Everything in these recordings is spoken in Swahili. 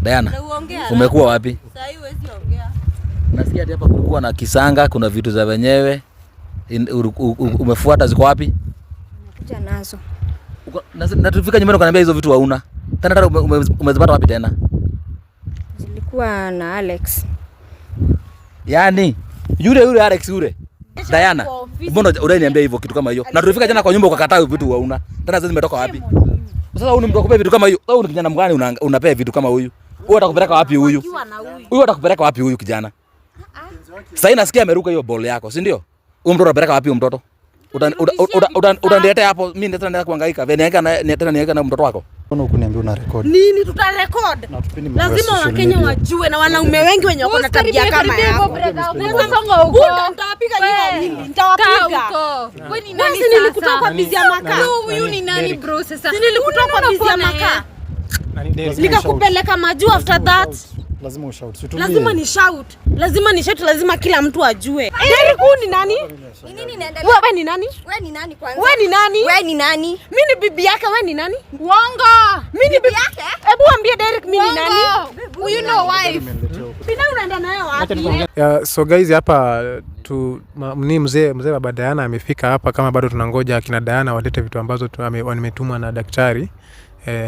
Diana, umekuwa wapi? Sasa huwezi ongea. Nasikia hapa kulikuwa na kisanga, kuna vitu za wenyewe. Umefuata ziko wapi? Kuja nazo. Na tufika nyumbani ukaniambia hizo vitu hauna. Tena umezipata wapi tena? Zilikuwa na Alex. Yaani yule Alex yule. Diana, mbona unaniambia hivyo kitu kama hiyo? Na tulifika jana kwa nyumba ukakataa vitu hauna. Tena sasa zimetoka wapi? Sasa huyu ni mtu akupea vitu kama hiyo. Wewe ni kijana mgani unapea vitu kama huyu? Wewe utakupeleka wapi huyu? Huyu atakupeleka wapi huyu kijana? Sasa nasikia ameruka hiyo ball yako, si ndio? Huyu mtoto anapeleka wapi huyu mtoto? Utaniletea hapo mimi ndio kuhangaika. Tena niweka na mtoto wako. Mbona ukuniambia una record? Nini tutarecord? Lazima Wakenya wajue na wanaume wengi wenye wako na tabia kama yako. Nitawapiga nyinyi. Nitawapiga. Wewe ni nani sasa? Nilikutoa kwa bizi ya makaa. Huyu ni nani bro sasa? Nilikutoa kwa bizi ya makaa. Nikakupeleka majuu after that. Lazima ushout. Lazima ni shout. Lazima kila mtu ajue. Derek huyu ni nani? Nini inaendelea? Wewe ni nani? Wewe ni nani kwanza? Wewe ni nani? Wewe ni nani? Mimi ni bibi yake, wewe ni nani? Uongo. Mimi ni bibi yake? Hebu ambie Derek mimi ni nani? You know wife. Bina unaenda nayo wapi? So guys, hapa mzee Baba Diana amefika hapa, kama bado tunangoja akina Diana walete vitu ambazo wametumwa na daktari.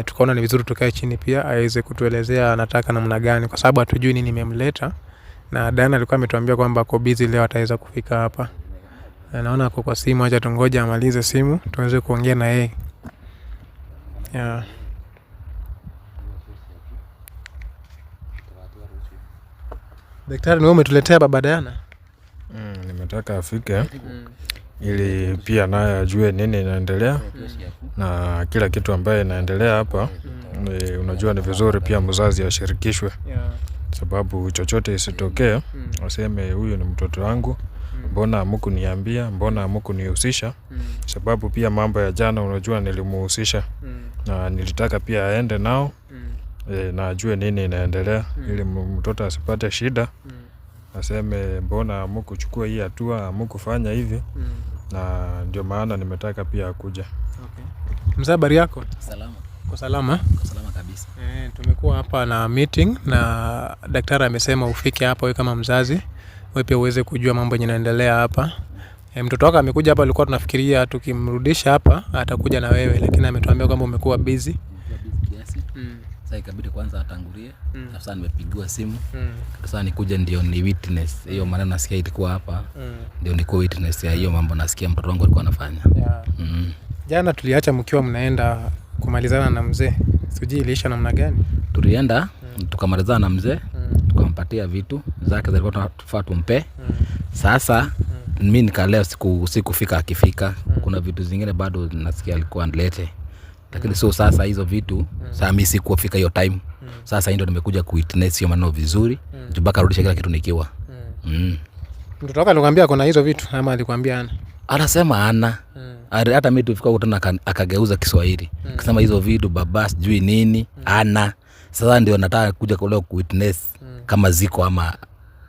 Tukaona ni vizuri tukae chini pia aweze kutuelezea anataka namna gani, kwa sababu hatujui nini imemleta. Na Diana alikuwa ametuambia kwamba ako busy leo, ataweza kufika hapa. Naona ako kwa simu, acha tungoje amalize simu tuweze kuongea na yeye. Daktari, wewe umetuletea Baba Diana? Nimetaka afike ili pia naye ajue nini inaendelea na kila kitu ambaye inaendelea hapa. Unajua ni vizuri pia mzazi ashirikishwe, sababu chochote isitokee waseme huyu ni mtoto wangu, mbona hamkuniambia, mbona hamkunihusisha? Sababu pia mambo ya jana unajua nilimuhusisha na nilitaka pia aende nao na ajue nini inaendelea ili mtoto asipate shida. Aseme mbona hamkuchukua hii hatua, hamkufanya hivi. Na ndio maana nimetaka pia akuja. Mzee, habari yako? Salama. Kwa salama? Kwa salama kabisa. Tumekuwa hapa na meeting na daktari amesema ufike hapa wewe kama mzazi, wewe pia uweze kujua mambo yanaendelea hapa. Mtoto wako amekuja hapa, alikuwa tunafikiria tukimrudisha hapa atakuja na wewe, lakini ametuambia kwamba umekuwa busy. Sasa ikabidi kwanza atangulie. Sasa nimepigiwa simu. Sasa nikuja ndio ni witness. Hiyo maana nasikia ilikuwa hapa. Ndio nikuwa witness ya hiyo mambo nasikia mtoto wangu alikuwa anafanya. Jana tuliacha mkiwa mnaenda kumalizana na mzee. Sijui iliisha namna gani? Tulienda tukamalizana na mzee, tukampatia vitu zake zilikuwa tunafaa tumpe. Sasa mimi nikaleo sikufika akifika. Kuna vitu zingine bado nasikia alikuwa anlete. Lakini sio sasa hizo vitu, sasa mimi sikufika hiyo time. Sasa ndio nimekuja kuwitness hiyo maneno vizuri. Mpaka arudishe kila kitu nikiwa. Mtoto wako alikwambia kuna hizo vitu ama alikwambia ana? Anasema ana. Hata mimi tulifika kutana akageuza Kiswahili. Akasema hizo vitu baba sijui nini, ana. Sasa ndio nataka kuja leo kuwitness kama ziko ama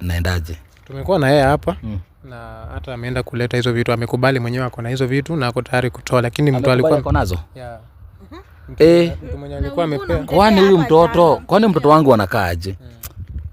naendaje. Tumekuwa na yeye hapa. Na hata ameenda kuleta hizo vitu, amekubali mwenyewe ako na hizo vitu na ako tayari kutoa, lakini mtu alikuwa nazo. Mtu mwenye alikuwa amepea. Kwani huyu mtoto, kwani mtoto wangu anakaaje?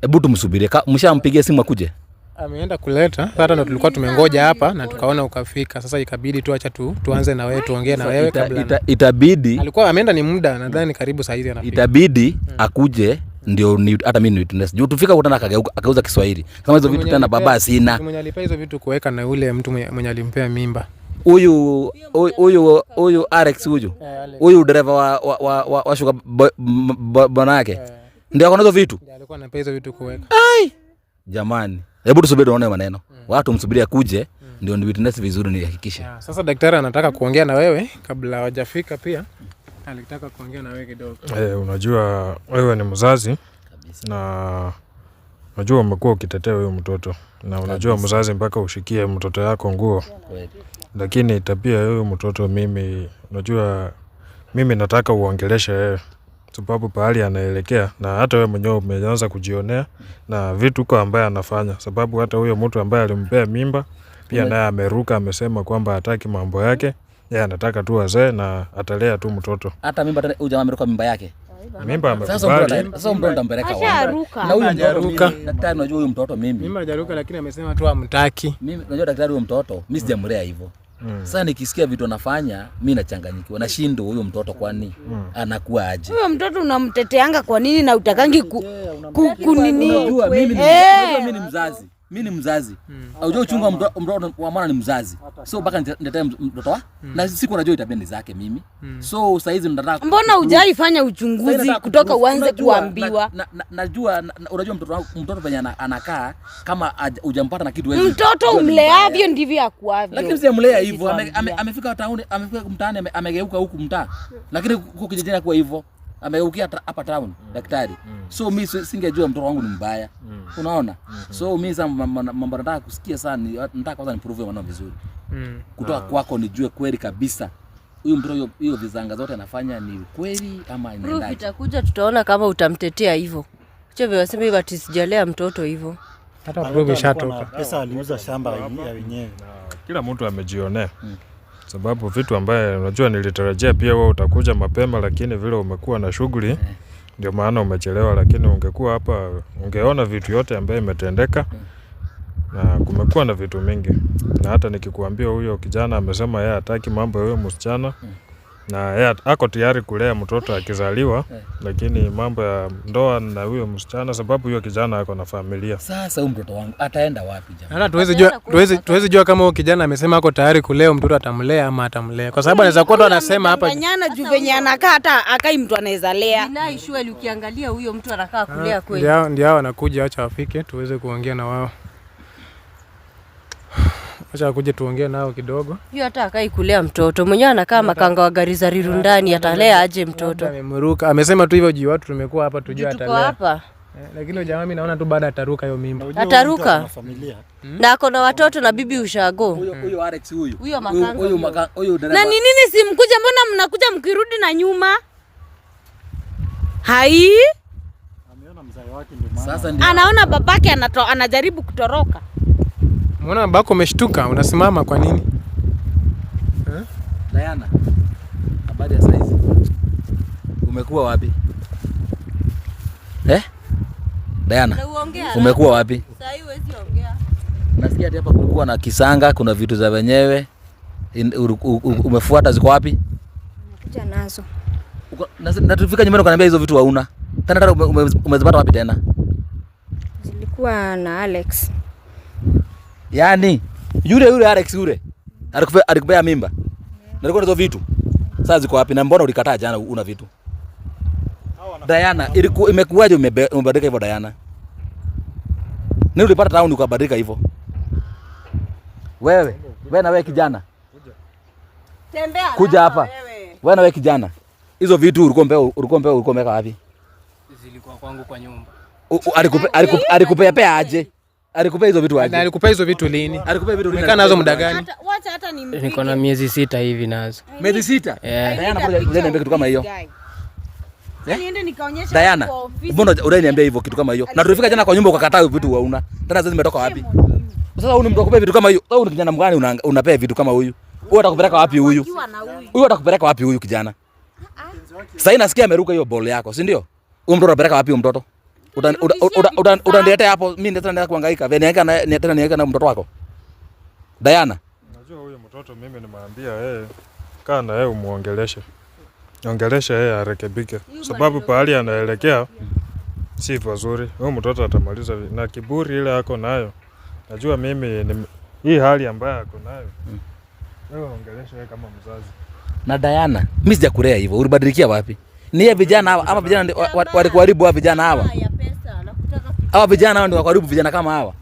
Hebu tumsubirie. Mshampigia simu akuje? Ameenda kuleta. Hata ndo tulikuwa tumengoja hapa na tukaona ukafika. Sasa ikabidi tu acha tuanze na wewe, tuongee na wewe kabla. Itabidi. Alikuwa ameenda ni muda, nadhani karibu saa hizi anafika. Itabidi akuje ndio hata mimi ni witness. Juu tufika kutana akageuza Kiswahili. Kama hizo vitu tena baba sina. Mwenye alipa hizo vitu kuweka na yule mtu mwenye alimpea mimba. Huyu Alex huyu dereva wa shuka bwana yake. Ndio akona hizo vitu. Ndio alikuwa anapea hizo vitu kuweka. Ai! Jamani, hebu tusubiri tuone maneno. Watu msubiria kuje ndio ni witness vizuri nihakikishe. Sasa daktari anataka kuongea na wewe kabla hawajafika pia. Alitaka kuongea na wewe kidogo. Unajua wewe ni mzazi na unajua umekuwa ukitetea huyo mtoto. Na unajua mzazi mpaka ushikie mtoto yako nguo. Lakini tabia huyo mtoto unajua mimi nataka uongeleshe yeye. Sababu pahali anaelekea na hata wewe mwenyewe umeanza kujionea na vitu kwa ambaye anafanya. Sababu hata huyo mtu ambaye alimpea mimba pia naye ameruka, amesema kwamba hataki mambo yake. Yeye anataka tu wazee na atalea tu mtoto. Hata mimba huyu jamaa ameruka mimba yake. Mimba Sasa mtoto nitampeleka wapi? Asharuka. Na huyu Hajaruka. daktari unajua huyu mtoto mimi. Mimba hajaruka lakini amesema tu amtaki. Mimi unajua daktari huyo mtoto mimi sijamlea hivyo. Sasa nikisikia vitu anafanya mimi nachanganyikiwa. Nashindwa huyo mtoto kwani anakuwa aje? Huyo mtoto unamteteanga kwa nini na utakangi kunini? Unajua mimi ni mzazi. Mimi ni mzazi. Unajua uchunga mtoto wa mwana ni mzazi. So mpaka nitetee mtoto wa na siku unajua itabidi zake mimi. So saa hizi nataka mbona hujaifanya uchunguzi kutoka uanze kuambiwa? Najua unajua mtoto venye anakaa kama hujampata na kitu wewe. Mtoto umleavyo ndivyo akuavyo. Lakini sijamlea hivyo. Amefika town, amefika mtaani, amegeuka huku mtaa. Lakini huko kijijini kwa hivyo. Amegeukia hapa town daktari. So mimi singejua mtoto wangu ni mbaya. Unaona? So mimi sasa mambo nataka kusikia sana, nataka kwanza niprove maneno vizuri. Kutoka kwako nijue kweli kabisa. Huyu mtoto hiyo vizanga zote anafanya ni kweli ama inaendaje? Proof itakuja, tutaona kama utamtetea hivyo. Acha waseme hivi ati sijalea mtoto hivyo. Hata proof ishatoka. Pesa aliuza shamba ya wenyewe. Kila mtu amejionea. Sababu vitu ambaye unajua nilitarajia pia wewe utakuja mapema, lakini vile umekuwa na shughuli ndio maana umechelewa, lakini ungekuwa hapa ungeona vitu yote ambaye imetendeka. Na kumekuwa na vitu mingi. Na hata nikikuambia huyo kijana amesema yeye hataki mambo ya huyo msichana. Na yeye ako tayari kulea mtoto akizaliwa, lakini mambo ya ndoa na huyo msichana sababu huyo kijana ako na familia. Sasa huyo mtoto wangu ataenda wapi jamaa? Hata tuwezi jua kama huyo kijana amesema ako tayari kulea mtoto atamlea ama atamlea. Kwa sababu anaweza kuwa ndo anasema hapa nyana juu venye anakaa hata akai mtu anaweza lea. Na issue ukiangalia huyo mtu anakaa kulea kweli. Ndio hao wanakuja, acha wafike tuweze kuongea na wao. Acha akuje tuongee nao kidogo. Hiyo hata akai kulea mtoto. Mwenyewe anakaa makanga wa gari za Riru ndani, atalea aje mtoto? Amemruka. Amesema tu hivyo juu watu tumekuwa hapa tujue atalea. Tuko hapa. Lakini jamaa mimi naona tu baada ataruka hiyo mimba. Ataruka. Na ako na watoto na bibi ushago. Huyo Alex huyo. Huyo makanga. Huyo dereva. Na ni nini simkuja, mbona mnakuja mkirudi na nyuma? Hai? Ameona mzee wake ndio maana. Sasa ndio Anaona babake anajaribu kutoroka. Mbona babako umeshtuka? Unasimama kwa nini? Diana. Habari ya saizi? Umekuwa wapi? Diana. Umekuwa wapi? Sasa hiyo huwezi ongea. Nasikia hata hapa kulikuwa na kisanga, kuna vitu za wenyewe. Umefuata ziko wapi? Kuja nazo. Na tufika nyumbani ukaniambia hizo vitu hauna. Tena umezipata wapi tena? Zilikuwa na Alex. Yaani yule Alex yule alikupea mimba. Nalikuwa nazo vitu. Sasa ziko wapi na mbona ulikataa jana una vitu? Diana, imekuwaje umebadilika hivyo Diana? Nini ulipata town ukabadilika hivyo? Wewe na wewe kijana. Tembea. Kuja hapa. Wewe na wewe kijana. Hizo vitu ulikuwa umeweka wapi? Zilikuwa kwangu kwa nyumba. Alikupea aje? Alikupea hizo vitu aje? Na alikupea hizo vitu lini? Alikupea vitu lini? Umekaa nazo muda gani? Wacha hata nimpige. Niko na miezi 6 hivi nazo. Miezi 6? Diana, mbona niambia kitu kama hiyo? Niende nikaonyesha Diana, kwa ofisi. mbona unaniambia hivyo kitu kama hiyo? Na tulifika jana kwa nyumba ukakataa vitu hauna. Tena sasa zimetoka wapi? Sasa huyu ni mtu akupea vitu kama hiyo. Wewe ni kijana mgani unapea vitu kama huyu? Wewe utakupeleka wapi huyu? Huyu atakupeleka wapi huyu kijana? Sasa nasikia ameruka hiyo ball yako, si ndio? Huyu mtoto anapeleka wapi huyu mtoto? Utaniletea hapo mimi ndio naenda kuhangaika. Niweka na mtoto wako. Diana. Unajua huyo mtoto mimi nimwambia yeye kaa na yeye umuongeleshe. Ongelesha yeye arekebike. Sababu pahali anaelekea si vizuri. Huyo mtoto atamaliza na kiburi ile yako nayo. Najua mimi hii hali ambayo ako nayo. Wewe ongelesha yeye kama mzazi. Na Diana, mimi sijakulea hivyo. Ulibadilikia wapi? Ni ya vijana hawa ama vijana walikuharibu hawa vijana hawa? Hawa vijana hawa ndio wakaribu vijana kama hawa.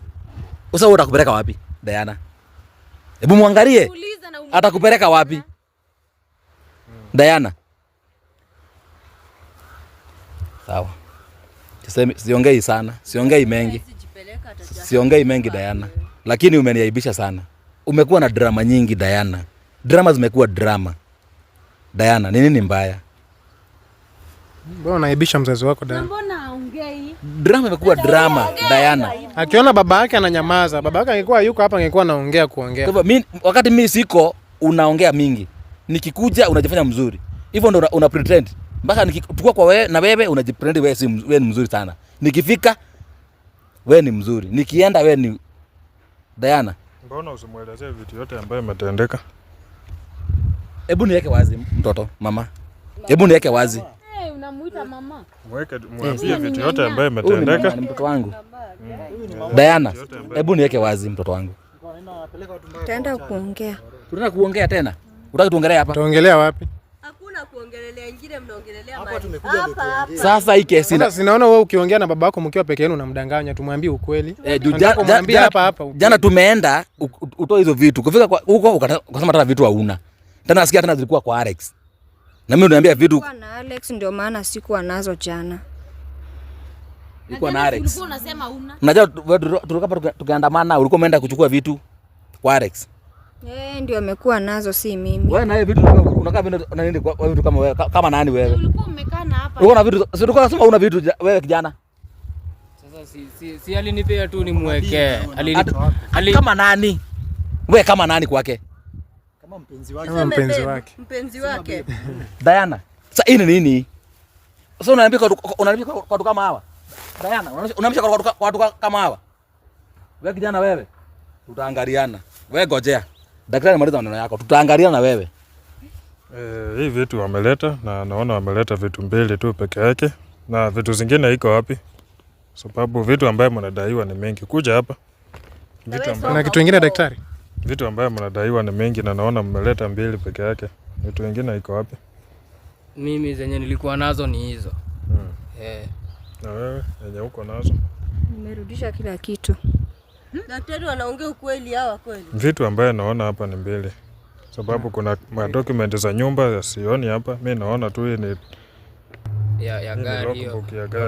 Sasa utakupeleka wapi Diana? Hebu muangalie. Atakupeleka wapi? Diana. Sawa. Siongei sana. Siongei mengi Diana. Lakini umeniaibisha sana. Umekuwa na drama nyingi Diana. Drama zimekuwa drama. Diana, ni nini mbaya? Mbona unaibisha mzazi wako Diana? Mbona aongei? Drama imekuwa drama Diana. Akiona baba yake ananyamaza, baba yake angekuwa yuko hapa angekuwa anaongea kuongea. Kwa hivyo wakati mimi siko unaongea mingi. Nikikuja unajifanya mzuri. Hivyo ndo una pretend. Mpaka nikitukua kwa wewe na wewe unajiprend wewe wewe ni mzuri sana. Nikifika wewe ni mzuri. Nikienda wewe ni Diana. Mbona usimuelezee vitu yote ambayo imetendeka? Hebu niweke wazi mtoto, mama. Hebu niweke wazi. Unamuita mama. Mwambie vitu yote ambayo imetendeka. Ni mtoto wangu. Diana, hebu niweke wazi mtoto wangu. Tutaenda kuongea. Tunataka kuongea tena. Unataka tuongelee hapa? Tuongelea wapi? Hakuna kuongelelea ingine, mnaongelelea Hapa tumekuja ndio tuongee. Sasa hii kesi Sasa sinaona wewe ukiongea na babako mkiwa peke yenu unamdanganya, tumwambie ukweli. Jana tumeenda utoe hizo vitu. Kufika huko ukasema tena vitu hauna. Tena nasikia tena zilikuwa kwa Alex. Na mimi unaniambia vitu Kwa na Alex ndio maana sikuwa nazo jana. ilikuwa na Alex. Ulikuwa unasema una. Unajua tulikuwa tukaandamana, ulikuwa umeenda kuchukua vitu kwa Alex. Ndio amekuwa nazo, si mimi. Wewe na hiyo vitu unakaa nini kwa vitu kama wewe? Kama nani wewe? Ulikuwa umekaa na hapa. Ulikuwa na vitu, si ulikuwa unasema una vitu wewe kijana? Sasa si alinipea tu nimwekee. Kama nani? Wewe kama nani kwake? Kama mpenzi wake. Kama mpenzi wake. Diana. Sasa hii ni nini? Sasa unaambia kwa watu kama hawa. Diana, unaambia kwa watu kama hawa. Wewe kijana wewe. Tutaangaliana. Wewe ngojea. Daktari maliza maneno yako. Tutaangaliana na wewe. Hii vitu wameleta na naona wameleta vitu mbili tu peke yake na vitu zingine iko wapi? Sababu vitu ambayo mnadaiwa ni mengi. Kuja hapa. Na kitu kingine daktari? Vitu ambayo mnadaiwa ni mengi na naona mmeleta mbili peke yake. Vitu vingine iko wapi? Mimi zenye nilikuwa nazo ni hizo. Na wewe yenye uko nazo? Nimerudisha kila kitu. Daktari wanaongea ukweli hawa kweli? Vitu ambayo naona hapa ni mbili. Sababu kuna document za nyumba sioni hapa. Mimi naona tu hii ni ya gari hiyo.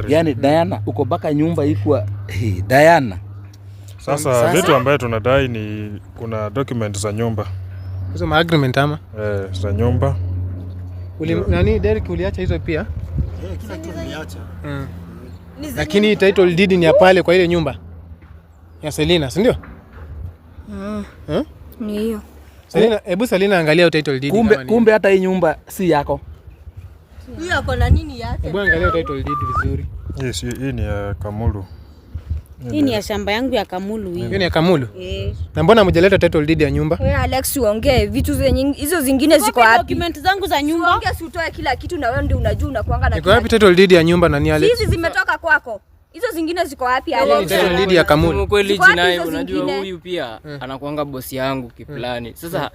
Yaani Diana uko baka nyumba ikuwa Diana. Sasa vitu ambayo tunadai ni kuna document za nyumba. Hizo agreement ama? Za nyumba. Nani Derek uliacha hizo pia? Kila kitu niacha. Lakini title deed ni ya pale kwa ile nyumba ya Selina, si ndio? Ni hiyo. Selina, hebu Selina angalia title deed. Kumbe hata hii nyumba si yako. Huyu ako na nini yake? Hebu angalia title deed vizuri. Yes, hii ni ya Kamulu. Hii ni ya shamba yangu ya Kamulu hii. Hiyo ni ya Kamulu? Na mbona mjeleta title deed ya nyumba? Wewe Alex uongee vitu zenye hizo zingine ziko wapi? Document zangu za nyumba. Ongea si utoe kila kitu na wewe ndio unajua unakuanga na. Iko wapi title deed ya nyumba na ni Alex? Hizi zimetoka kwako. Hizo zingine ziko wapi Alex? Title deed ya Kamulu. Kweli jinai, unajua huyu pia anakuanga bosi yangu kiplani. Sasa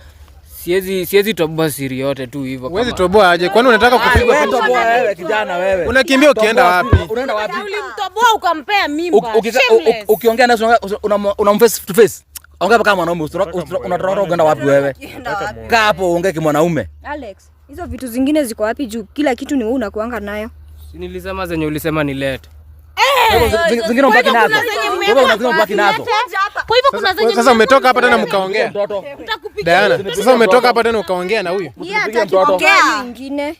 siwezi toboa siri yote tu hivyo kama. Huwezi toboa aje? Kwani unataka kupigwa Wewe toboa wewe kijana wewe. Unakimbia ukienda wapi? Unaenda wapi? Ulimtoboa ukampea mimba. Ukiongea naye unamface to face. Ongea kama mwanaume, unatoroka unaenda wapi wewe? Kaa hapo ongea kama mwanaume. Alex, hizo vitu zingine ziko wapi juu kila kitu ni wewe unakuanga nayo? Si nilisema zenye ulisema nilete. Zingine mbaki nazo. Wewe unazima mbaki nazo. Kwa hivyo kuna zenye Sasa umetoka hapa tena mkaongea. Diana, sasa umetoka hapa tena ukaongea na huyu. Yeye atakiongea nyingine.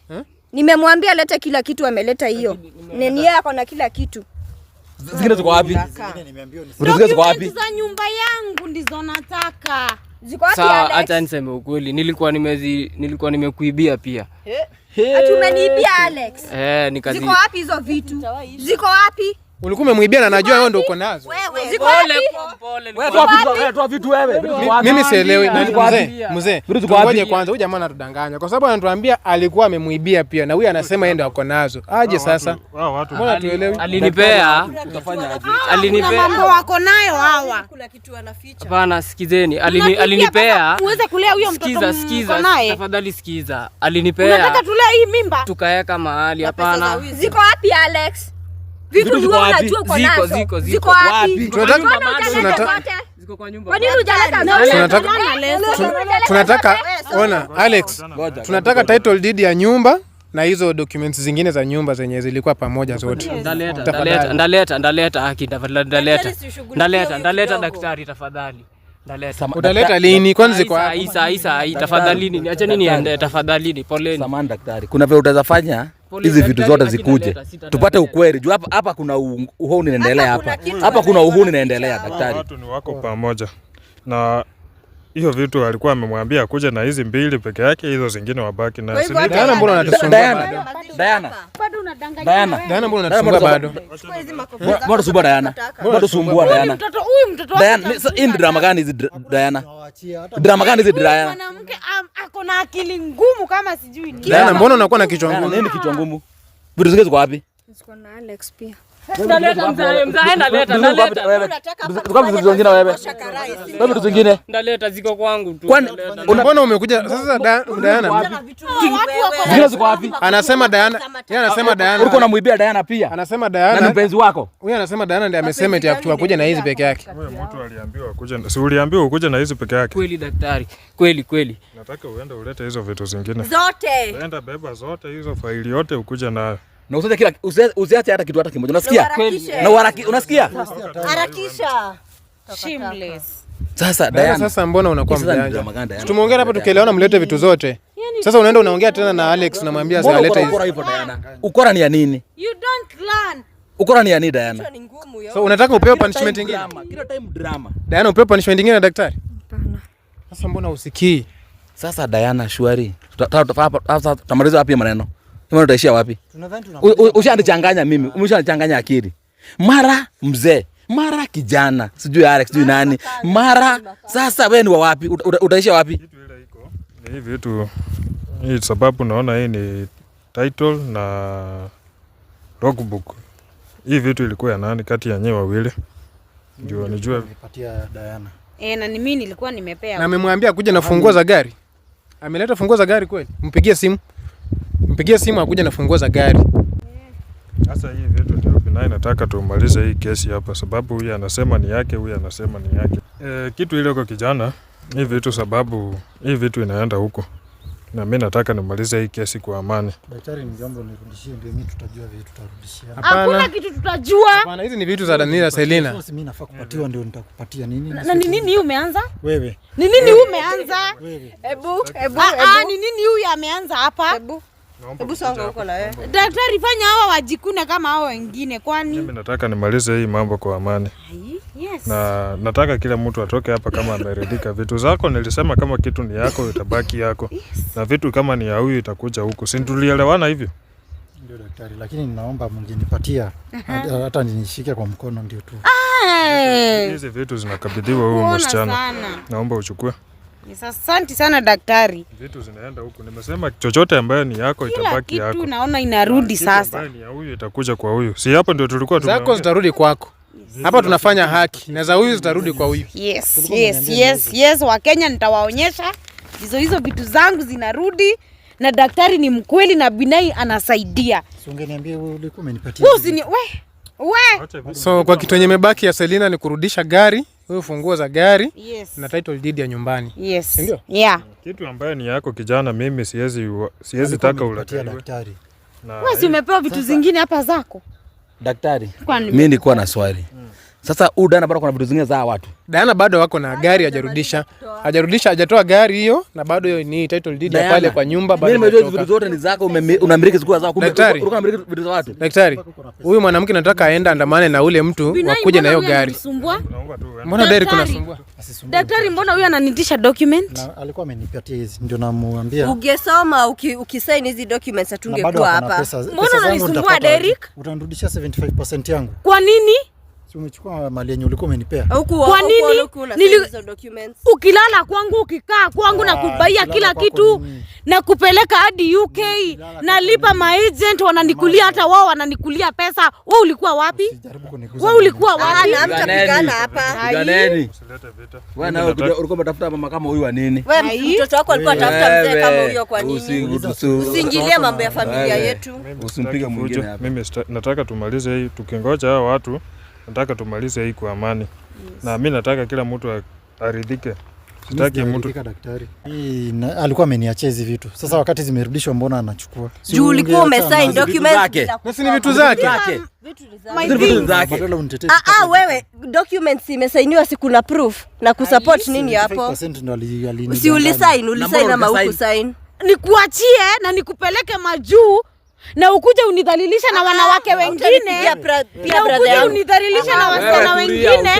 Nimemwambia lete kila kitu, ameleta hiyo. Yeye ako na kila kitu. Zingine ziko wapi? Zingine ziko wapi? Za nyumba yangu ndizo nataka. Ziko wapi Sawa, Alex? acha niseme ukweli. Nilikuwa nimekuibia pia. Atumeniibia Alex. Nikazi. Ziko wapi hizo vitu? Ziko wapi? Ulikuwa umemwibia na najua wewe ndio uko nazo. Wewe ziko wapi? Wewe toa vitu wewe. Mimi sielewi. Mzee, ngoja kwanza, huyu jamaa anatudanganya kwa sababu anatuambia alikuwa amemwibia pia na huyu anasema yeye ndio ako nazo. Aje sasa? Mbona tuelewi? Alinipea. Mambo wako nayo hawa. Kuna kitu anaficha. Hapana, sikizeni. Alinipea. Muweze kulea huyo mtoto. Sikiza, tafadhali sikiza. Alinipea. Unataka tulee hii mimba? Tukaeka mahali, hapana. Ziko wapi Alex? Vitu ziko wapi? Ziko wapi? Ziko kwa nyumba. Kwa nini hujaleta? Tunataka ona Alex. Tunataka title deed ya nyumba na hizo documents zingine za nyumba zenye zilikuwa pamoja zote. Ndaleta haki tafadhali. Ndaleta daktari tafadhali. Utaleta lini? Kwani ziko wapi? Isa tafadhali. Acha nini niende tafadhali. Poleni. Samahani daktari. Kuna vile utazafanya hizi vitu zote zikuje. Tupate ukweli. Juu hapa kuna uhuni inaendelea hapa. Hapa kuna uhuni inaendelea daktari. Watu ni wako pamoja. Na hiyo vitu alikuwa amemwambia kuja na hizi 2 peke yake, hizo zingine wabaki na Diana, mbona unatusumbua bado? Diana. Bado unadanganya. Diana, mbona unatusumbua bado? Mbona sumbua Diana? Mbona sumbua Diana? Huyu mtoto Diana, hii drama gani hizi Diana? Drama gani hizi Diana? Mwanamke ako na akili ngumu kama sijui nini. Diana, mbona unakuwa na kichwa ngumu? Nini kichwa ngumu? Vitu zingine ziko wapi? Ziko na Alex pia. Ndaleta mzee, ndaleta. Tukapi vitu zingine wewe. Wewe vitu zingine? Ndaleta ziko kwangu tu. Mbona umekuja sasa Diana? Zingine ziko wapi? Anasema Diana. Yeye anasema Diana. Uko unamwibia Diana pia. Anasema Na Diana. mpenzi wako. Huyu anasema Diana ndiye amesema eti kuja na hizi peke yake. Wewe mtu aliambiwa kuja, si uliambiwa ukuje na hizi peke yake? Kweli daktari. Kweli. Nataka uende ulete hizo vitu zingine. Zote. Uenda beba zote hizo faili yote ukuje nayo. Na usiache hata kitu hata kimoja. Unasikia? Na unasikia? Harakisha. Shameless. Sasa Diana, sasa mbona unakuwa mjanja? Tumeongea hapa tukielewana mlete vitu zote. Sasa unaenda unaongea tena na Alex unamwambia asilete hizo. Ukora hivyo Diana. Ukora ni ya nini? You don't learn. Ukora ni ya nini Diana? So unataka upewe punishment nyingine? Kila time drama. Diana, upewe punishment nyingine na daktari? Hapana. Sasa mbona usikii? Sasa Diana, shwari. Tutamaliza wapi maneno? Mbona utaishia wapi? Ushanichanganya mimi, umeshanichanganya akili. Mara mzee, mara kijana, sijui Alex, sijui nani. Mara sasa wewe ni wa wapi? Utaishia wapi? Kitu ile iko. Ni hivi vitu. Hii sababu naona hii ni title na logbook. Hii vitu ilikuwa ya nani kati ya nyewe wawili? Ndio nijue nipatia Diana. Na ni mimi nilikuwa nimepea. Na amemwambia kuja na funguo za gari. Ameleta funguo za gari kweli? Mpigie simu. Mpigie simu akuja na funguo za gari. Sasa hii vitu ndio Binai nataka tumalize hii kesi hapa, sababu huyu anasema ni yake, huyu anasema ni yake. Kitu ile kwa kijana, hii vitu sababu hii vitu inaenda huko. Na mimi nataka nimalize hii kesi kwa amani. Daktari, ningeomba unirudishie ndio mimi tutajua vitu tutarudishia. Hakuna kitu tutajua. Hapana, hizi ni vitu za Daniela Selina. Sasa mimi nafaa kupatiwa ndio nitakupatia nini? Na ni nini umeanza? Wewe. Ni nini umeanza? Wewe. Hebu. Ni nini huyu ameanza hapa? Hebu songa huko na wewe. Daktari, fanya hawa wajikune kama hao wengine kwani. Mimi nataka nimalize hii mambo kwa amani. Yes. Na nataka kila mtu atoke hapa kama ameridhika. Vitu zako nilisema kama kitu ni yako itabaki yako. Yes. Na vitu kama ni ya huyu itakuja huku. Si tulielewana hivyo? Ndio daktari, lakini ninaomba mngenipatia hata nishike kwa mkono ndio tu. Hizi vitu zinakabidhiwa huyu msichana. Naomba uchukue. Asante sana daktari. Vitu zinaenda huku. Nimesema chochote ambayo ni yako itabaki yako. Kitu naona inarudi sasa. Ambayo ni ya huyu itakuja kwa huyu. Si hapo ndio tulikuwa tumeongea. Zako zitarudi kwako. Hapa tunafanya haki. Na za huyu zitarudi kwa huyu. Yes. Wakenya nitawaonyesha. Hizo vitu zangu zinarudi na daktari ni mkweli na Binai anasaidia. Si ungeniambia wewe ulikuwa umenipatia. We. So kwa kitu yenye mebaki ya Selina ni kurudisha gari, wewe funguo za gari. Yes. Na title deed ya nyumbani. Yes. Ndio? Yeah. Kitu ambayo ni yako kijana, mimi siwezi taka uletea daktari. Wewe si umepewa vitu zingine hapa zako? Daktari, mimi nilikuwa na swali. Sasa huyu Diana bado kuna vitu zingine za watu. Diana bado wako na gari hajarudisha. Hajatoa gari hiyo na bado hiyo ni title deed ya pale kwa nyumba bado. Mimi nimejua vitu zote ni zako, unamiliki zikuwa zako. Ulikuwa unamiliki vitu za watu. Daktari, huyu mwanamke nataka aende andamane na ule mtu wakuje na hiyo gari. Mbona Derek kunasumbua? Daktari, mbona huyu ananitisha document? Na alikuwa amenipatia hizi ndio namuambia. Ungesoma ukisign hizi documents hatungekuwa hapa. Mbona unanisumbua Derek? Utanirudishia 75% yangu. Kwa nini? Si umechukua mali yenye ulikuwa umenipea. Kwa nini? Ukilala kwangu, ukikaa kwangu na kubaia kila kitu na kupeleka hadi UK na lipa maagent wananikulia, hata wao wananikulia pesa. Wewe ulikuwa wapi? Wewe ulikuwa wapi? Hamtapigana hapa. Piganeni. Wewe na ulikuwa umetafuta mama kama huyu wa nini? Wewe mtoto wako alikuwa anatafuta mzee kama huyo kwa nini? Usiingilie mambo ya familia yetu. Usimpige mwingine hapa. Mimi nataka tumalize hii, tukingoja hao watu nataka tumalize hii kwa amani. Yes. Na mimi nataka kila mtu aridhike. Sitaki mtu daktari. Hii alikuwa ameniachia hizi vitu. Sasa wakati zimerudishwa mbona anachukua? Juu ulikuwa umesign documents. Basi ni vitu zake. Vitu zake. Wewe documents imesainiwa siku na proof na kusupport nini hapo? Si ulisign ama hukusign? Nikuachie na nikupeleke majuu na ukuje unidhalilisha na wanawake wengine, na ukuje unidhalilisha na wasichana wengine,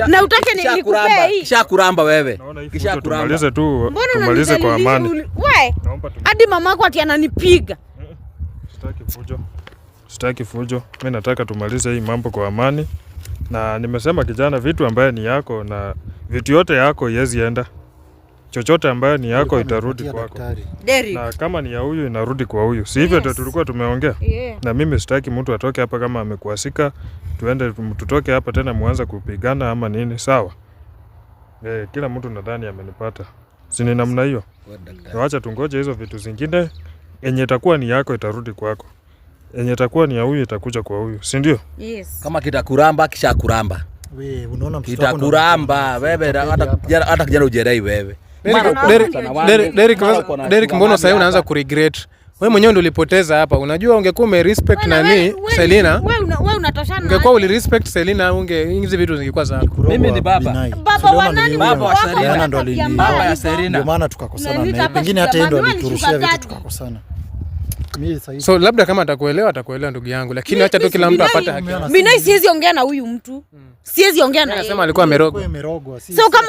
na utake nikupee hii. Kisha kuramba wewe. Kisha tumalize tu, tumalize kwa amani. Wewe hadi mamako ati ananipiga. Sitaki fujo. Mimi nataka tumalize hii mambo kwa amani. Na nimesema kijana, vitu ambaye ni yako na vitu yote yako iwezi enda. Chochote ambaye ni yako itarudi kwako. Na kama ni ya huyu inarudi kwa huyu. Si hivyo ndio tulikuwa tumeongea? Na mimi sitaki mtu atoke hapa kama amekuasika, tuende tutoke hapa tena muanze kupigana ama nini, sawa? Kila mtu nadhani amenipata. Si ni namna hiyo? Waacha tungoje hizo vitu zingine. Yenye itakuwa ni yako itarudi kwako. Yenye itakuwa ni ya huyu itakuja kwa huyu, si ndio? Yes. Kama kitakuramba kisha kuramba. Wewe unaona mtoto wako kitakuramba wewe, hata kijana ujerei wewe. Derek, mbona sasa unaanza kuregret? Wewe mwenyewe ndio ulipoteza hapa. Unajua ungekuwa umerespect nani Selina. Wewe unatoshana. Ungekuwa ulirespect Selina, hizi vitu zingekuwa zako. Mimi ni baba. Baba wa nani? Baba wa Selina ndo alini. Baba ya Selina. Ndio maana tukakosana naye. Pengine hata yeye ndo aliturushia vitu tukakosana. So labda kama atakuelewa ndugu yangu, lakini acha tu kila mtu apate haki. Mimi siwezi ongea na huyu mtu. Siwezi ongea na yeye. Anasema alikuwa amerogwa. So kama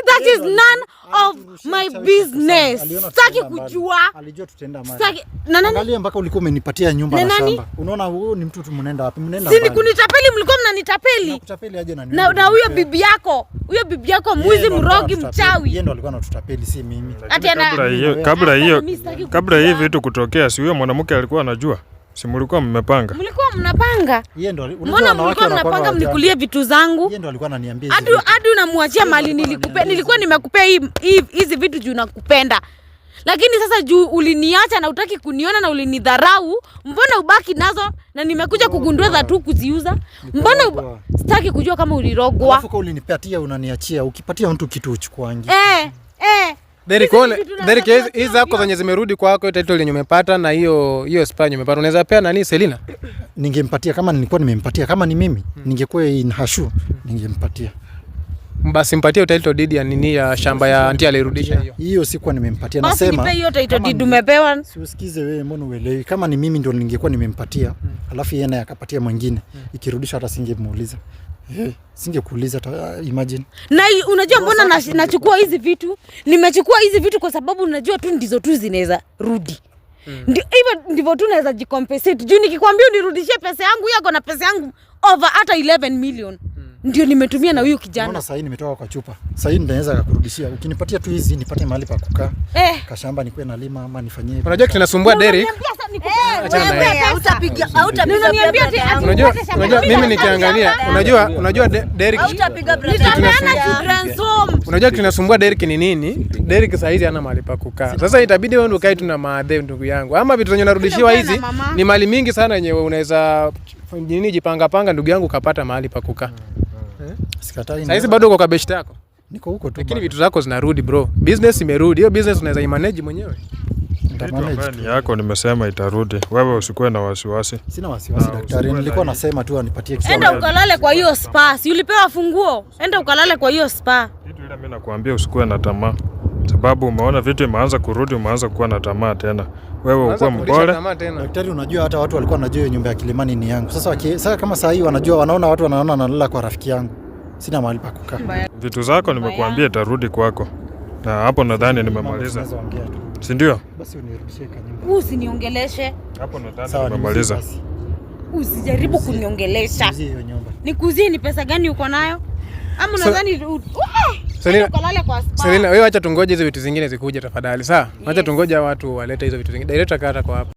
that is none of my business. Sitaki kujua. Alijua tutaenda mahali. Angalia mpaka ulikuwa umenipatia nyumba na shamba. Unaona huyu ni mtu tu, mnaenda wapi? Mnaenda wapi? Si kunitapeli, mlikuwa mnanitapeli. Nakutapeli aje na nini? Na huyo bibi yako. Huyo bibi yako mwizi, mrogi, mchawi. Yeye ndo alikuwa anatutapeli, si mimi. Kabla hii vitu kutokea, si huyo mwanamke alikuwa anajua? Si mlikuwa mmepanga? Mlikuwa mnapanga? Yeye ndo mbona mlikuwa mnapanga mnikulie vitu zangu? Yeye ndo alikuwa ananiambia hivi. Hadi unamwachia mali nilikuwa nimekupea hizi vitu juu nakupenda. Lakini sasa juu uliniacha na utaki kuniona na ulinidharau, mbona ubaki nazo na nimekuja kugundua za tu kuziuza? Mbona sitaki kujua kama ulirogwa? Alafu kwa ulinipatia unaniachia, ukipatia mtu kitu uchukuangi. Derek, hizi zako zenye zimerudi kwako, title yenye umepata na hiyo spa yenye umepata, unaweza pea nani Selina? Ningempatia kama nilikuwa nimempatia, kama ni mimi ningekuwa in hashu ningempatia. Basi mpatie title deed ya nini ya shamba ya anti alirudisha hiyo. Hiyo sikuwa nimempatia, nasema. Basi nipe hiyo title deed umepewa. Usikize wewe, mbona uelewi? Kama ni mimi ndio ningekuwa nimempatia, alafu yeye naye akapatia mwingine, ikirudisha hata singemuuliza. Singekuuliza, imagine. Na unajua mbona nachukua hizi vitu? Nimechukua hizi vitu kwa sababu unajua tu ndizo tu zinaweza rudi. Hivyo ndivyo tu naweza jicompensate. Juu nikikwambia unirudishie pesa yangu, yako na pesa yangu over hata 11 million. Ndio nimetumia na huyu kijana. Mbona sasa nimetoka kwa chupa? Sasa naweza kukurudishia. Ukinipatia tu hizi nipate mahali pa kukaa. Kashamba nikuwe na lima ama nifanyie. Unajua kinasumbua Derek. Unajua mimi nikiangalia, unajua Derek. Unajua kinasumbua Derek ni nini? Derek sasa hizi hana mahali pa kukaa. Sasa itabidi wewe ukae tu na maadhe ndugu yangu. Ama vitu zenye unarudishiwa hizi ni mali mingi sana yenye unaweza jipanga ndugu yangu ukapata mahali pa kukaa. Sikatai. Sasa hizi bado uko kwa beshte yako? Niko huko tu. Lakini vitu zako zinarudi bro. Business imerudi. Hiyo business unaweza imanage mwenyewe. Ni yako nimesema itarudi. Wewe usikuwe na wasiwasi. Sina wasiwasi daktari. Nilikuwa nasema tu anipatie kisha. Enda ukalale kwa hiyo spa. Si ulipewa funguo? Enda ukalale kwa hiyo spa. Kitu ile mimi nakwambia usikuwe na tamaa. Sababu umeona vitu imeanza kurudi, umeanza kuwa na tamaa tena. Wewe uko mpole. Daktari, unajua hata watu walikuwa wanajua nyumba ya Kilimani ni yangu. Sasa kama saa hii wanajua, wanaona watu wanaona nalala kwa rafiki yangu. Sina mahali pa kukaa. Vitu zako nimekuambia itarudi kwako. Na hapo nadhani nimemaliza. Si ndio? Basi unirudishie kanyumba. Usiniongeleshe. Hapo nadhani nimemaliza. Usijaribu kuniongelesha. Nikuzie ni pesa gani uko nayo? Ama unadhani Selina, wewe acha tungoje hizo vitu zingine zikuje tafadhali. Sawa? Acha tungoje watu walete hizo vitu zingine. Direct kata kwa hapa.